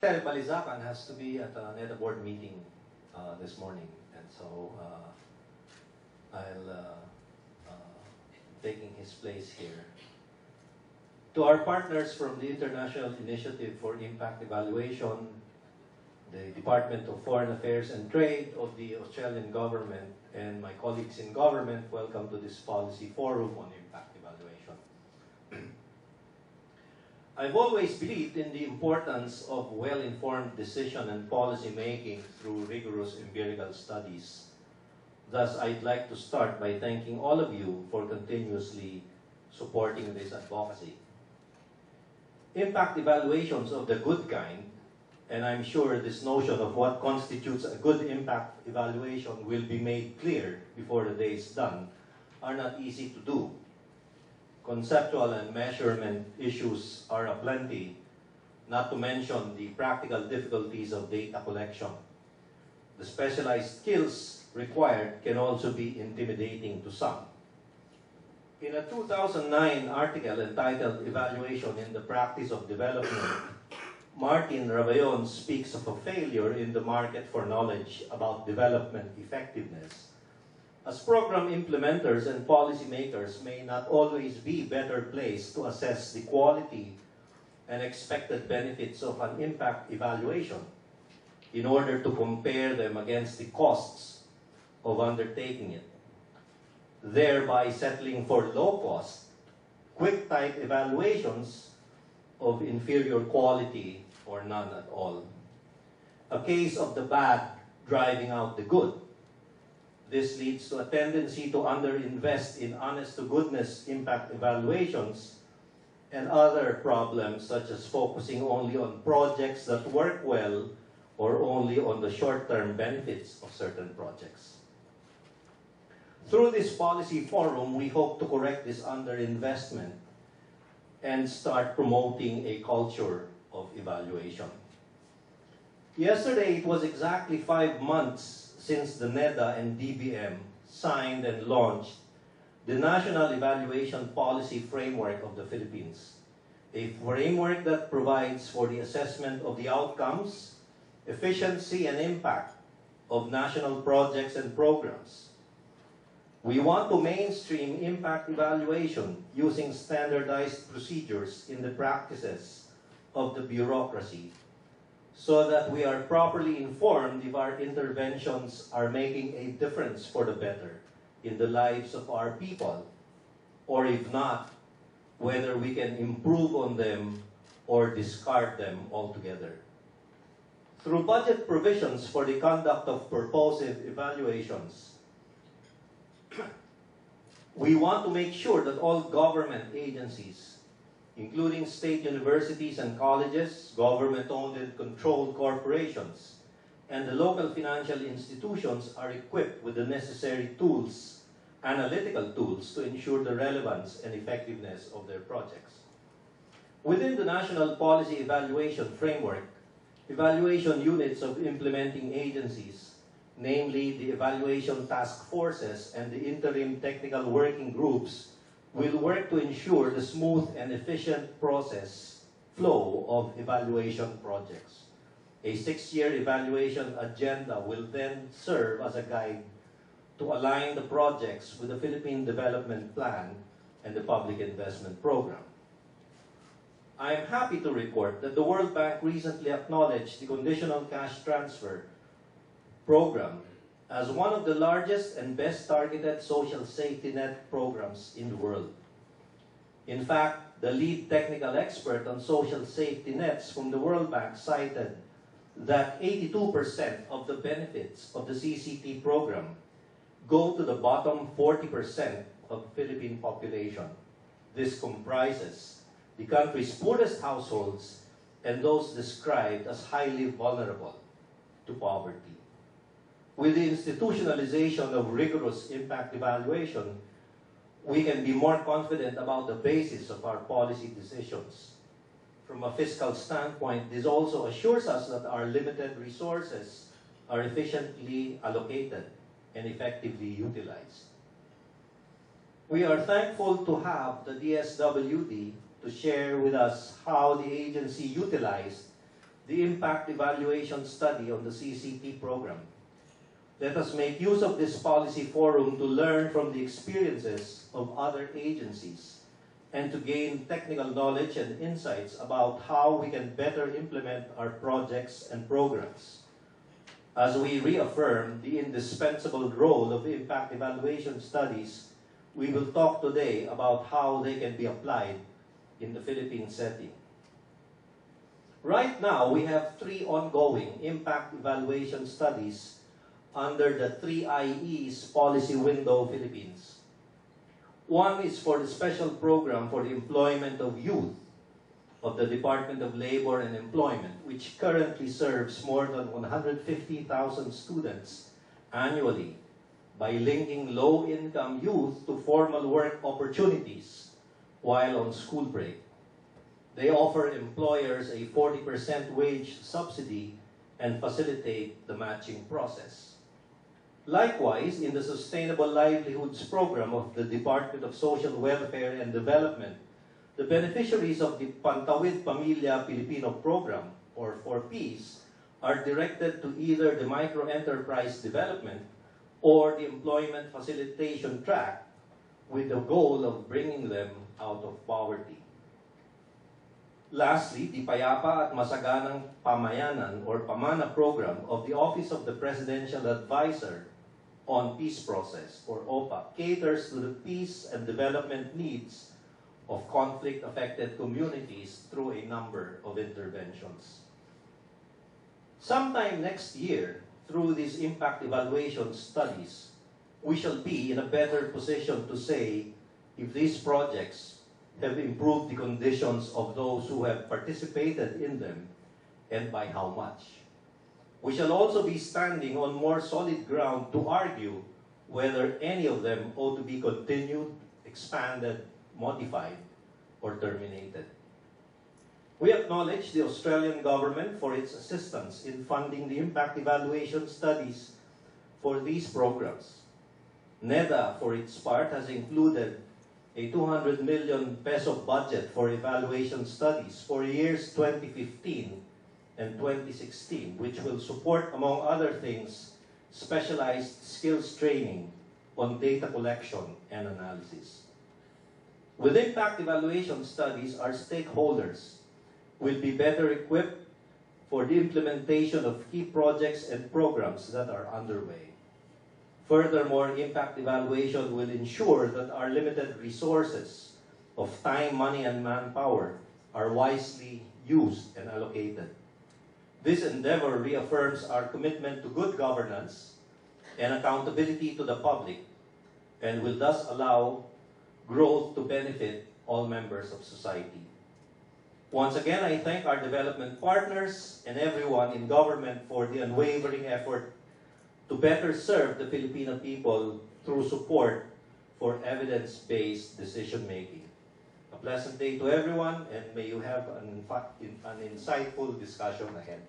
Balizacan has to be at a NEDA board meeting this morning, and so I'll taking his place here. To our partners from the International Initiative for Impact Evaluation, the Department of Foreign Affairs and Trade of the Australian government, and my colleagues in government, welcome to this policy forum on impact evaluation. I've always believed in the importance of well-informed decision and policy making through rigorous empirical studies. Thus, I'd like to start by thanking all of you for continuously supporting this advocacy. Impact evaluations of the good kind, and I'm sure this notion of what constitutes a good impact evaluation will be made clear before the day is done, are not easy to do. Conceptual and measurement issues are aplenty, not to mention the practical difficulties of data collection. The specialized skills required can also be intimidating to some. In a 2009 article entitled Evaluation in the Practice of Development, Martin Rabayon speaks of a failure in the market for knowledge about development effectiveness, as program implementers and policymakers may not always be better placed to assess the quality and expected benefits of an impact evaluation in order to compare them against the costs of undertaking it, thereby settling for low-cost, quick-type evaluations of inferior quality or none at all. A case of the bad driving out the good. This leads to a tendency to underinvest in honest-to-goodness impact evaluations and other problems such as focusing only on projects that work well or only on the short-term benefits of certain projects. Through this policy forum, we hope to correct this underinvestment and start promoting a culture of evaluation. Yesterday, it was exactly 5 months since the NEDA and DBM signed and launched the National Evaluation Policy Framework of the Philippines, a framework that provides for the assessment of the outcomes, efficiency, and impact of national projects and programs. We want to mainstream impact evaluation using standardized procedures in the practices of the bureaucracy so that we are properly informed if our interventions are making a difference for the better in the lives of our people, or if not, whether we can improve on them or discard them altogether. Through budget provisions for the conduct of purposive evaluations, we want to make sure that all government agencies, including state universities and colleges, government-owned and controlled corporations, and the local financial institutions are equipped with the necessary tools, analytical tools, to ensure the relevance and effectiveness of their projects. Within the National Policy Evaluation Framework, evaluation units of implementing agencies, namely the evaluation task forces and the interim technical working groups, will work to ensure the smooth and efficient flow of evaluation projects. A 6-year evaluation agenda will then serve as a guide to align the projects with the Philippine Development Plan and the Public Investment Program. I am happy to report that the World Bank recently acknowledged the Conditional Cash Transfer Program as one of the largest and best targeted social safety net programs in the world. In fact, the lead technical expert on social safety nets from the World Bank cited that 82% of the benefits of the CCT program go to the bottom 40% of the Philippine population. This comprises the country's poorest households and those described as highly vulnerable to poverty. With the institutionalization of rigorous impact evaluation, we can be more confident about the basis of our policy decisions. From a fiscal standpoint, this also assures us that our limited resources are efficiently allocated and effectively utilized. We are thankful to have the DSWD to share with us how the agency utilized the impact evaluation study on the CCT program. Let us make use of this policy forum to learn from the experiences of other agencies and to gain technical knowledge and insights about how we can better implement our projects and programs. As we reaffirm the indispensable role of impact evaluation studies, we will talk today about how they can be applied in the Philippine setting. Right now, we have 3 ongoing impact evaluation studies under the 3IE's policy window Philippines. One is for the special program for the employment of youth of the Department of Labor and Employment, which currently serves more than 150,000 students annually by linking low-income youth to formal work opportunities while on school break. They offer employers a 40% wage subsidy and facilitate the matching process. Likewise, in the Sustainable Livelihoods Program of the Department of Social Welfare and Development, the beneficiaries of the Pantawid Pamilya Filipino Program, or 4Ps, are directed to either the microenterprise development or the employment facilitation track with the goal of bringing them out of poverty. Lastly, the Payapa at Masaganang Pamayanan or Pamana program of the Office of the Presidential Advisor on Peace Process, or OPA, caters to the peace and development needs of conflict-affected communities through a number of interventions. Sometime next year, through these impact evaluation studies, we shall be in a better position to say if these projects have improved the conditions of those who have participated in them and by how much. We shall also be standing on more solid ground to argue whether any of them ought to be continued, expanded, modified, or terminated. We acknowledge the Australian government for its assistance in funding the impact evaluation studies for these programs. NEDA, for its part, has included a 200 million peso budget for evaluation studies for years 2015 and 2016, which will support, among other things, specialized skills training on data collection and analysis. With impact evaluation studies, our stakeholders will be better equipped for the implementation of key projects and programs that are underway. Furthermore, impact evaluation will ensure that our limited resources of time, money, and manpower are wisely used and allocated. This endeavor reaffirms our commitment to good governance and accountability to the public, and will thus allow growth to benefit all members of society. Once again, I thank our development partners and everyone in government for the unwavering effort to better serve the Filipino people through support for evidence-based decision-making. A pleasant day to everyone, and may you have an insightful discussion ahead.